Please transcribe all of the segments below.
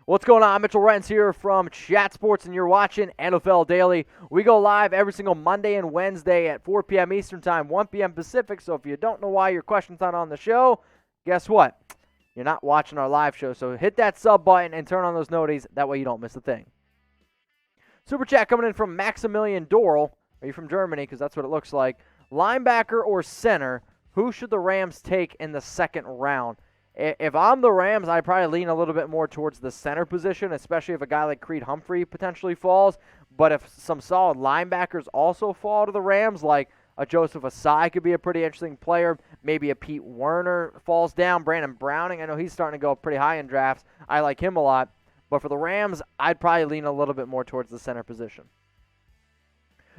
What's going on? Mitchell Renz here from Chat Sports, and you're watching NFL Daily. We go live every single Monday and Wednesday at 4 p.m. Eastern Time, 1 p.m. Pacific. So if you don't know why your question's not on the show, guess what? You're not watching our live show. So hit that sub button and turn on those noties. That way you don't miss a thing. Super chat coming in from Maximilian Doral. Are you from Germany? Because that's what it looks like. Linebacker or center, who should the Rams take in the second round? If I'm the Rams, I'd probably lean a little bit more towards the center position, especially if a guy like Creed Humphrey potentially falls. But if some solid linebackers also fall to the Rams, like a Joseph Asai could be a pretty interesting player. Maybe a Pete Werner falls down. Brandon Browning, I know he's starting to go pretty high in drafts. I like him a lot. But for the Rams, I'd probably lean a little bit more towards the center position.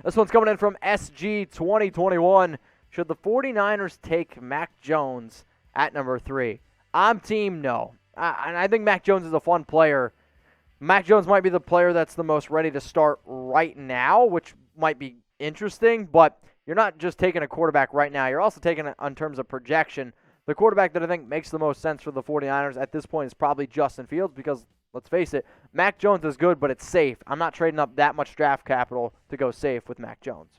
This one's coming in from SG2021. Should the 49ers take Mac Jones at number 3? I'm team no. And I think Mac Jones is a fun player. Mac Jones might be the player that's the most ready to start right now, which might be interesting, but you're not just taking a quarterback right now. You're also taking it in terms of projection. The quarterback that I think makes the most sense for the 49ers at this point is probably Justin Fields because, let's face it, Mac Jones is good, but it's safe. I'm not trading up that much draft capital to go safe with Mac Jones.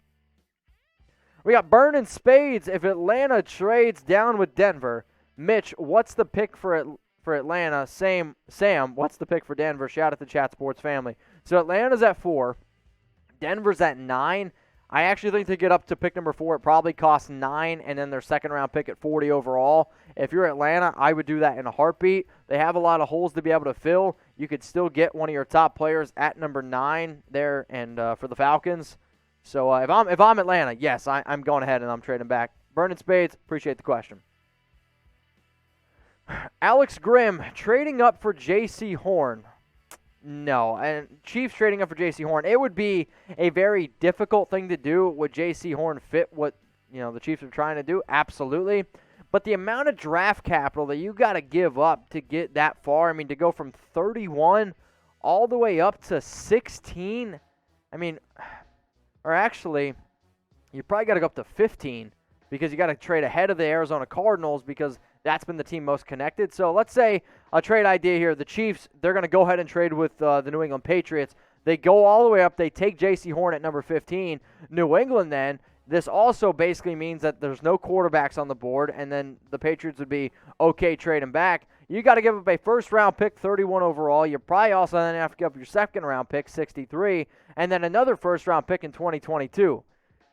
We got Burning Spades. If Atlanta trades down with Denver, Mitch, what's the pick for Atlanta? Sam, what's the pick for Denver? Shout out to Chat Sports family. So Atlanta's at 4. Denver's at 9. I actually think to get up to pick number 4, it probably costs 9, and then their second-round pick at 40 overall. If you're Atlanta, I would do that in a heartbeat. They have a lot of holes to be able to fill. You could still get one of your top players at number 9 there and for the Falcons. So if I'm Atlanta, yes, I'm going ahead and I'm trading back. Burning Spades, appreciate the question. Alex Grimm, trading up for Jaycee Horn. No, and Chiefs trading up for Jaycee Horn. It would be a very difficult thing to do. Would Jaycee Horn fit what the Chiefs are trying to do? Absolutely. But the amount of draft capital that you got to give up to get that far, to go from 31 all the way up to 16, or actually, you probably got to go up to 15 because you got to trade ahead of the Arizona Cardinals because that's been the team most connected. So let's say a trade idea here. The Chiefs, they're going to go ahead and trade with the New England Patriots. They go all the way up. They take Jaycee Horn at number 15. New England then, this also basically means that there's no quarterbacks on the board, and then the Patriots would be okay trading back. You got to give up a first-round pick, 31 overall. You probably also then have to give up your second-round pick, 63, and then another first-round pick in 2022.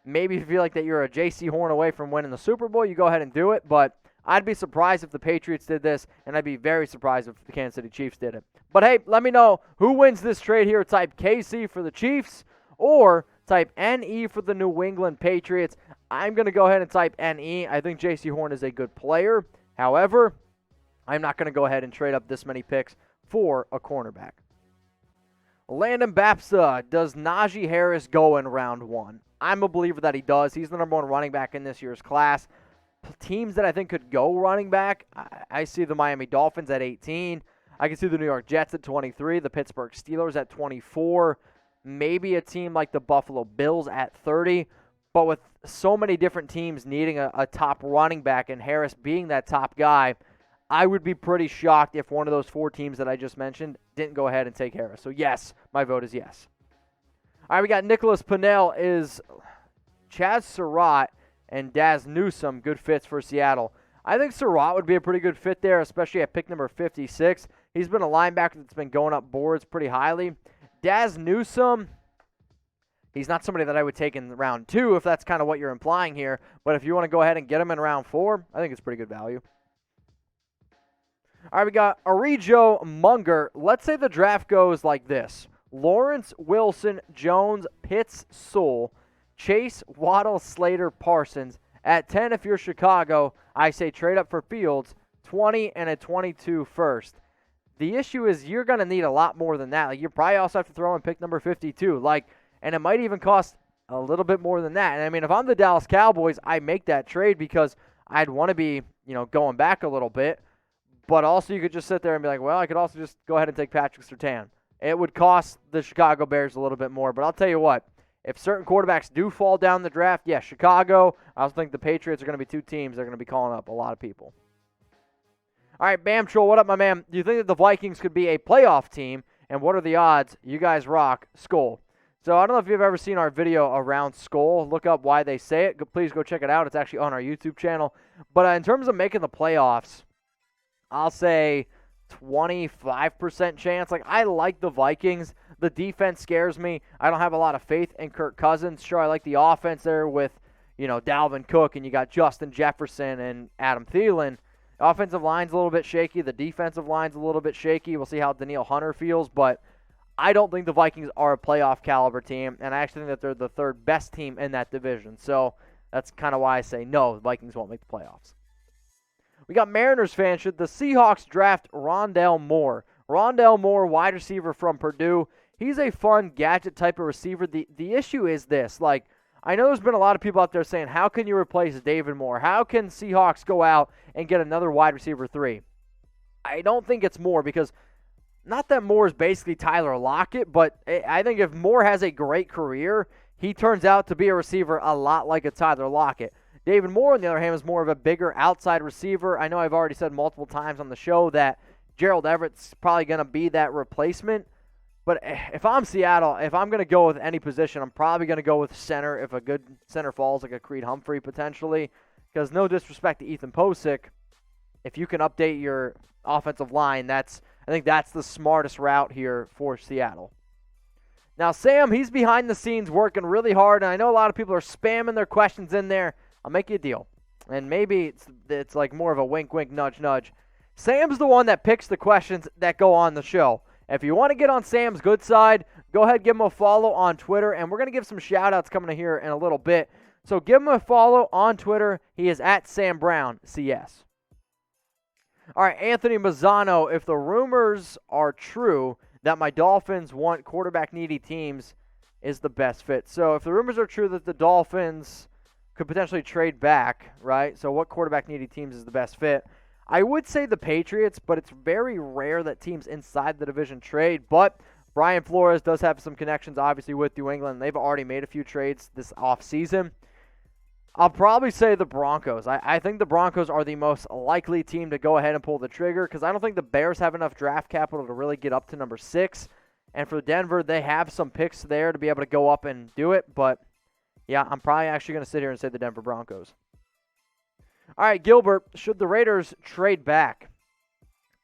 Maybe if you feel like that you're a Jaycee Horn away from winning the Super Bowl, you go ahead and do it, but I'd be surprised if the Patriots did this, and I'd be very surprised if the Kansas City Chiefs did it. But hey, let me know who wins this trade here. Type KC for the Chiefs or type NE for the New England Patriots. I'm going to go ahead and type NE. I think Jaycee Horn is a good player. However, I'm not going to go ahead and trade up this many picks for a cornerback. Landon Bapsa, does Najee Harris go in round 1? I'm a believer that he does. He's the number 1 running back in this year's class. Teams that I think could go running back, I see the Miami Dolphins at 18. I can see the New York Jets at 23, the Pittsburgh Steelers at 24, maybe a team like the Buffalo Bills at 30. But with so many different teams needing a top running back and Harris being that top guy, I would be pretty shocked if one of those 4 teams that I just mentioned didn't go ahead and take Harris. So yes, my vote is yes. All right, we got Nicholas Pinnell. Is Chaz Surratt and Daz Newsome good fits for Seattle? I think Surratt would be a pretty good fit there, especially at pick number 56. He's been a linebacker that's been going up boards pretty highly. Daz Newsome, he's not somebody that I would take in round 2 if that's kind of what you're implying here. But if you want to go ahead and get him in round 4, I think it's pretty good value. All right, we got Arijo Munger. Let's say the draft goes like this. Lawrence, Wilson, Jones, Pitts, Sewell, Chase, Waddle, Slater, Parsons. At 10, if you're Chicago, I say trade up for Fields, 20 and a 22 first. The issue is you're going to need a lot more than that. You probably also have to throw in pick number 52. And it might even cost a little bit more than that. And if I'm the Dallas Cowboys, I make that trade because I'd want to be, going back a little bit. But also you could just sit there and be like, well, I could also just go ahead and take Patrick Surtain. It would cost the Chicago Bears a little bit more. But I'll tell you what, if certain quarterbacks do fall down the draft, yeah, Chicago. I also think the Patriots are going to be 2 teams that are going to be calling up a lot of people. All right, Bam Troll, what up, my man? Do you think that the Vikings could be a playoff team? And what are the odds? You guys rock. Skull. So I don't know if you've ever seen our video around Skull. Look up why they say it. Please go check it out. It's actually on our YouTube channel. But in terms of making the playoffs, I'll say 25% chance. Like, I like the Vikings. The defense scares me. I don't have a lot of faith in Kirk Cousins. Sure, I like the offense there with, Dalvin Cook, and you got Justin Jefferson and Adam Thielen. The offensive line's a little bit shaky. The defensive line's a little bit shaky. We'll see how Danielle Hunter feels, but I don't think the Vikings are a playoff caliber team, and I actually think that they're the third best team in that division. So that's kind of why I say no, the Vikings won't make the playoffs. We got Mariners fans. Should the Seahawks draft Rondale Moore? Rondale Moore, wide receiver from Purdue. He's a fun gadget type of receiver. The issue is this. I know there's been a lot of people out there saying, how can you replace David Moore? How can Seahawks go out and get another wide receiver 3? I don't think it's Moore, because not that Moore is basically Tyler Lockett, but I think if Moore has a great career, he turns out to be a receiver a lot like a Tyler Lockett. David Moore, on the other hand, is more of a bigger outside receiver. I know I've already said multiple times on the show that Gerald Everett's probably going to be that replacement. But if I'm Seattle, if I'm going to go with any position, I'm probably going to go with center if a good center falls, like a Creed Humphrey potentially. Because no disrespect to Ethan Posick, if you can update your offensive line, I think that's the smartest route here for Seattle. Now, Sam, he's behind the scenes working really hard, and I know a lot of people are spamming their questions in there. I'll make you a deal. And maybe it's like more of a wink, wink, nudge, nudge. Sam's the one that picks the questions that go on the show. If you want to get on Sam's good side, go ahead, give him a follow on Twitter, and we're going to give some shout-outs coming in here in a little bit. So give him a follow on Twitter. He is at Sam Brown CS. All right, Anthony Mazzano, if the rumors are true that my Dolphins want quarterback-needy teams, is the best fit. So if the rumors are true that the Dolphins could potentially trade back, right? So what quarterback-needy teams is the best fit? I would say the Patriots, but it's very rare that teams inside the division trade. But Brian Flores does have some connections, obviously, with New England. They've already made a few trades this offseason. I'll probably say the Broncos. I think the Broncos are the most likely team to go ahead and pull the trigger, because I don't think the Bears have enough draft capital to really get up to number 6. And for Denver, they have some picks there to be able to go up and do it. But, yeah, I'm probably actually going to sit here and say the Denver Broncos. All right, Gilbert, should the Raiders trade back?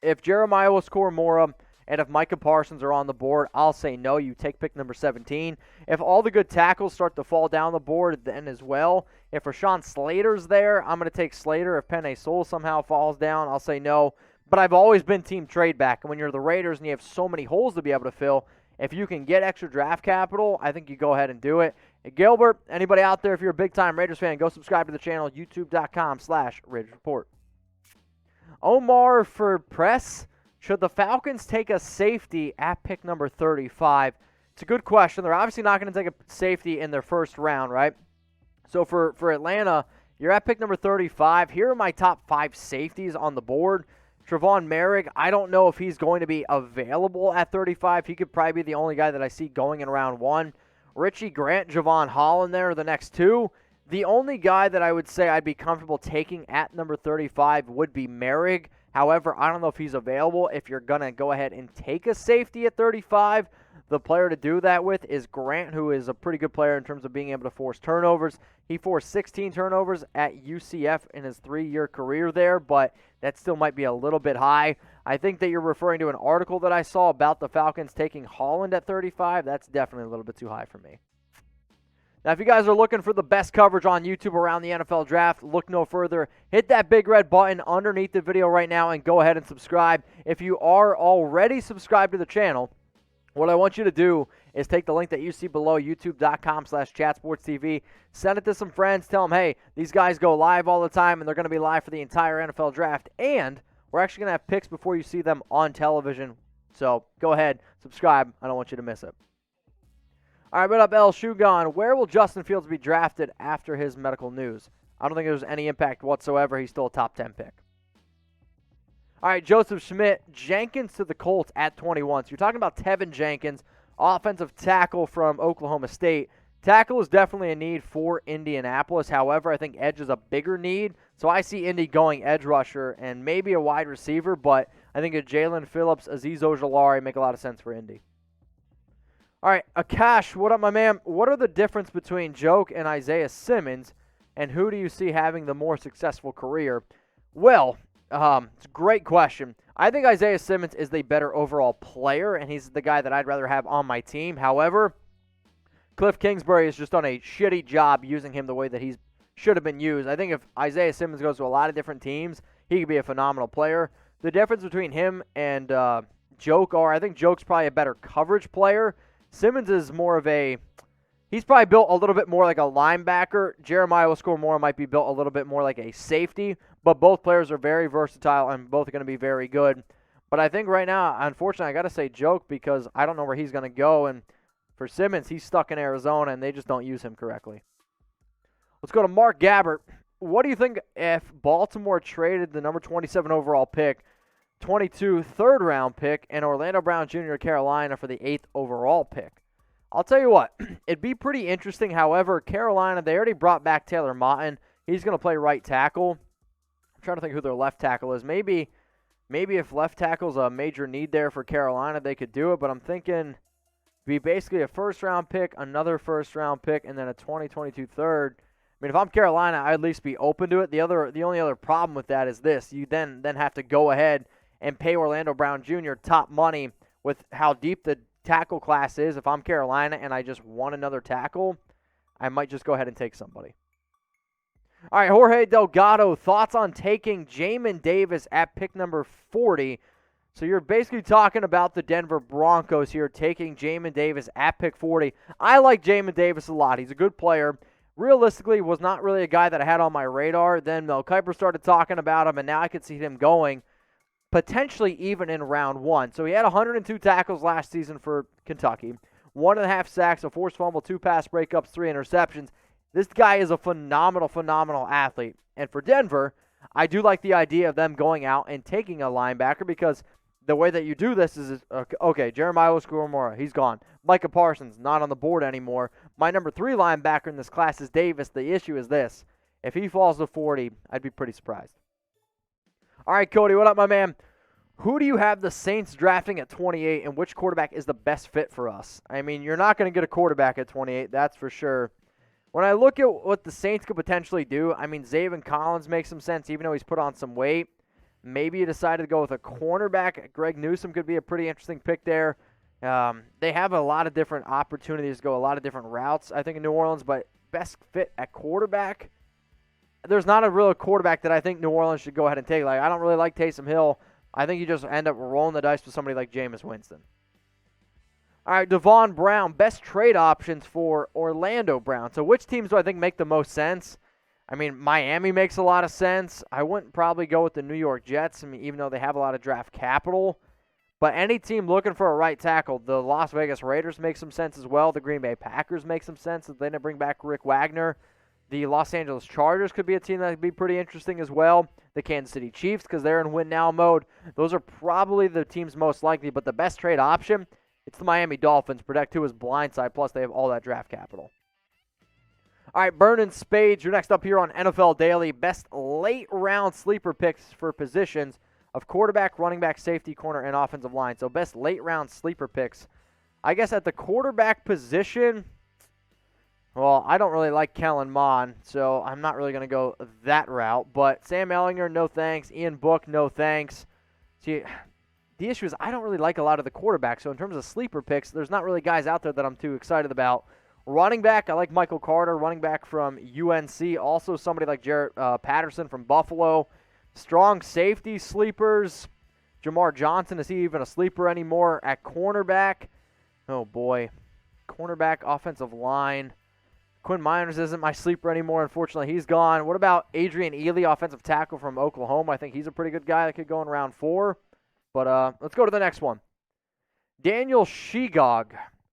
If Jeremiah Owusu-Koramoah and if Micah Parsons are on the board, I'll say no. You take pick number 17. If all the good tackles start to fall down the board, then as well. If Rashawn Slater's there, I'm going to take Slater. If Penei Sewell somehow falls down, I'll say no. But I've always been team trade back. And when you're the Raiders and you have so many holes to be able to fill, if you can get extra draft capital, I think you go ahead and do it. Hey, Gilbert, anybody out there, if you're a big-time Raiders fan, go subscribe to the channel, youtube.com/Raiders Report. Omar for press, should the Falcons take a safety at pick number 35? It's a good question. They're obviously not going to take a safety in their first round, right? So for Atlanta, you're at pick number 35. Here are my top 5 safeties on the board. Trevon Merrick, I don't know if he's going to be available at 35. He could probably be the only guy that I see going in round 1. Richie Grant, Javon Holland there are the next 2. The only guy that I would say I'd be comfortable taking at number 35 would be Merrick. However, I don't know if he's available. If you're going to go ahead and take a safety at 35, the player to do that with is Grant, who is a pretty good player in terms of being able to force turnovers. He forced 16 turnovers at UCF in his 3-year career there, but that still might be a little bit high. I think that you're referring to an article that I saw about the Falcons taking Holland at 35. That's definitely a little bit too high for me. Now, if you guys are looking for the best coverage on YouTube around the NFL Draft, look no further. Hit that big red button underneath the video right now and go ahead and subscribe. If you are already subscribed to the channel, what I want you to do is take the link that you see below, youtube.com/chatsportstv. Send it to some friends. Tell them, hey, these guys go live all the time, and they're going to be live for the entire NFL Draft. And we're actually going to have picks before you see them on television. So go ahead, subscribe. I don't want you to miss it. All right, what up, El Shugan? Where will Justin Fields be drafted after his medical news? I don't think there's any impact whatsoever. He's still a top 10 pick. All right, Joseph Schmidt, Jenkins to the Colts at 21. So you're talking about Teven Jenkins, offensive tackle from Oklahoma State. Tackle is definitely a need for Indianapolis. However, I think edge is a bigger need. So I see Indy going edge rusher and maybe a wide receiver, but I think a Jalen Phillips, Azeez Ojulari make a lot of sense for Indy. All right, Akash, what up, my man? What are the difference between Joke and Isaiah Simmons, and who do you see having the more successful career? Well, it's a great question. I think Isaiah Simmons is the better overall player, and he's the guy that I'd rather have on my team. However, Cliff Kingsbury has just done a shitty job using him the way that he should have been used. I think if Isaiah Simmons goes to a lot of different teams, he could be a phenomenal player. The difference between him and Joke I think Joke's probably a better coverage player. Simmons is more of he's probably built a little bit more like a linebacker. Jeremiah Owusu-Koramoah might be built a little bit more like a safety, but both players are very versatile and both are going to be very good. But I think right now, unfortunately, I got to say Joke because I don't know where he's going to go, and for Simmons, he's stuck in Arizona, and they just don't use him correctly. Let's go to Mark Gabbert. What do you think if Baltimore traded the number 27 overall pick, 22 third-round pick, and Orlando Brown Jr. of Carolina for the 8th overall pick? I'll tell you what, it'd be pretty interesting. However, Carolina, they already brought back Taylor Motton. He's going to play right tackle. I'm trying to think who their left tackle is. Maybe if left tackle's a major need there for Carolina, they could do it, but I'm thinking be basically a first-round pick, another first-round pick, and then a 2022 third. I mean, if I'm Carolina, I'd at least be open to it. The only other problem with that is this. You then have to go ahead and pay Orlando Brown Jr. top money with how deep the tackle class is. If I'm Carolina and I just want another tackle, I might just go ahead and take somebody. All right, Jorge Delgado, thoughts on taking Jamin Davis at pick number 40. So you're basically talking about the Denver Broncos here taking Jamin Davis at pick 40. I like Jamin Davis a lot. He's a good player. Realistically, was not really a guy that I had on my radar. Then Mel Kiper started talking about him, and now I could see him going potentially even in round 1. So he had 102 tackles last season for Kentucky, 1.5 sacks, a forced fumble, 2 pass breakups, 3 interceptions. This guy is a phenomenal athlete. And for Denver, I do like the idea of them going out and taking a linebacker because the way that you do this is, okay, Jeremiah Owusu-Koramoah, he's gone. Micah Parsons, not on the board anymore. My number 3 linebacker in this class is Davis. The issue is this. If he falls to 40, I'd be pretty surprised. All right, Cody, what up, my man? Who do you have the Saints drafting at 28, and which quarterback is the best fit for us? I mean, you're not going to get a quarterback at 28, that's for sure. When I look at what the Saints could potentially do, I mean, Zaven Collins makes some sense, even though he's put on some weight. Maybe you decided to go with a cornerback. Greg Newsome could be a pretty interesting pick there. They have a lot of different opportunities to go a lot of different routes, I think, in New Orleans, but best fit at quarterback, there's not a real quarterback that I think New Orleans should go ahead and take. Like, I don't really like Taysom Hill. I think you just end up rolling the dice with somebody like Jameis Winston. All right, Devon Brown, best trade options for Orlando Brown. So which teams do I think make the most sense? I mean, Miami makes a lot of sense. I wouldn't probably go with the New York Jets, I mean, even though they have a lot of draft capital. But any team looking for a right tackle, the Las Vegas Raiders make some sense as well. The Green Bay Packers make some sense if they didn't bring back Rick Wagner. The Los Angeles Chargers could be a team that would be pretty interesting as well. The Kansas City Chiefs, because they're in win-now mode. Those are probably the teams most likely. But the best trade option, it's the Miami Dolphins. Protect Tua's blindside, plus they have all that draft capital. All right, Vernon Spades, you're next up here on NFL Daily. Best late-round sleeper picks for positions of quarterback, running back, safety, corner, and offensive line. So best late-round sleeper picks. I guess at the quarterback position, well, I don't really like Kellen Mond, so I'm not really going to go that route. But Sam Ehlinger, no thanks. Ian Book, no thanks. See, the issue is I don't really like a lot of the quarterbacks. So in terms of sleeper picks, there's not really guys out there that I'm too excited about. Running back, I like Michael Carter, running back from UNC. Also somebody like Jarrett Patterson from Buffalo. Strong safety sleepers. Jamar Johnson, is he even a sleeper anymore? At cornerback, oh boy. Cornerback, offensive line. Quinn Miners isn't my sleeper anymore. Unfortunately, he's gone. What about Adrian Ely, offensive tackle from Oklahoma? I think he's a pretty good guy that could go in round 4. But let's go to the next one. Daniel Shegog.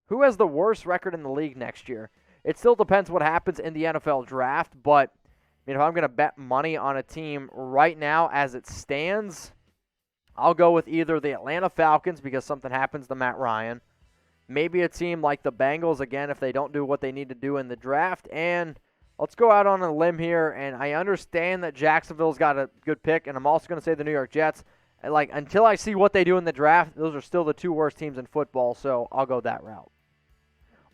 Who has the worst record in the league next year? It still depends what happens in the NFL draft, but if I'm going to bet money on a team right now as it stands, I'll go with either the Atlanta Falcons because something happens to Matt Ryan, maybe a team like the Bengals, again, if they don't do what they need to do in the draft. And let's go out on a limb here, and I understand that Jacksonville's got a good pick, and I'm also going to say the New York Jets. Like, until I see what they do in the draft, those are still the 2 worst teams in football, so I'll go that route.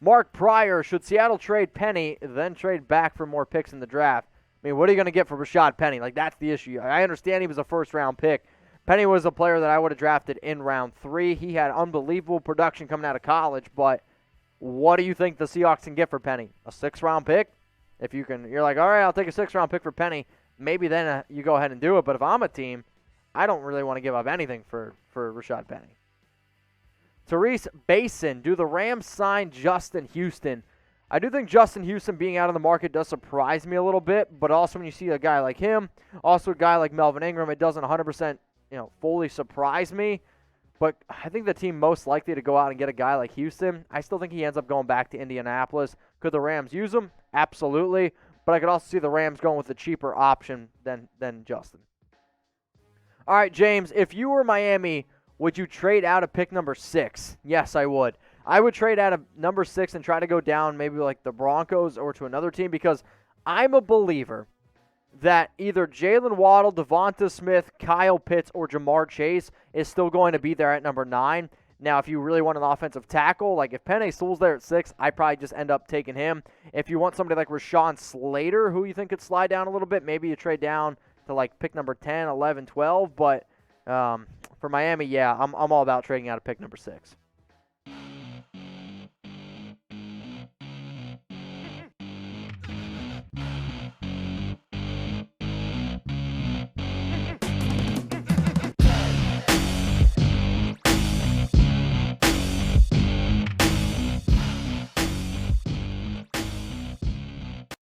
Mark Pryor, should Seattle trade Penny, then trade back for more picks in the draft? I mean, what are you going to get for Rashad Penny? Like, that's the issue. I understand he was a first-round pick. Penny was a player that I would have drafted in round 3. He had unbelievable production coming out of college, but what do you think the Seahawks can get for Penny? A 6th-round pick? If you can, you're like, all right, I'll take a 6th-round pick for Penny. Maybe then you go ahead and do it. But if I'm a team, I don't really want to give up anything for Rashad Penny. Therese Basin, do the Rams sign Justin Houston? I do think Justin Houston being out of the market does surprise me a little bit, but also when you see a guy like him, also a guy like Melvin Ingram, it doesn't 100% fully surprise me. But I think the team most likely to go out and get a guy like Houston, I still think he ends up going back to Indianapolis. Could the Rams use him? Absolutely. But I could also see the Rams going with the cheaper option than Justin. All right, James, if you were Miami, would you trade out of pick number 6? Yes, I would. I would trade out of number 6 and try to go down maybe like the Broncos or to another team because I'm a believer that either Jalen Waddle, Devonta Smith, Kyle Pitts, or Jamar Chase is still going to be there at number 9. Now, if you really want an offensive tackle, like if Penei Sewell's there at 6, I probably just end up taking him. If you want somebody like Rashawn Slater, who you think could slide down a little bit, maybe you trade down to like pick number 10, 11, 12. But for Miami, yeah, I'm all about trading out of pick number 6.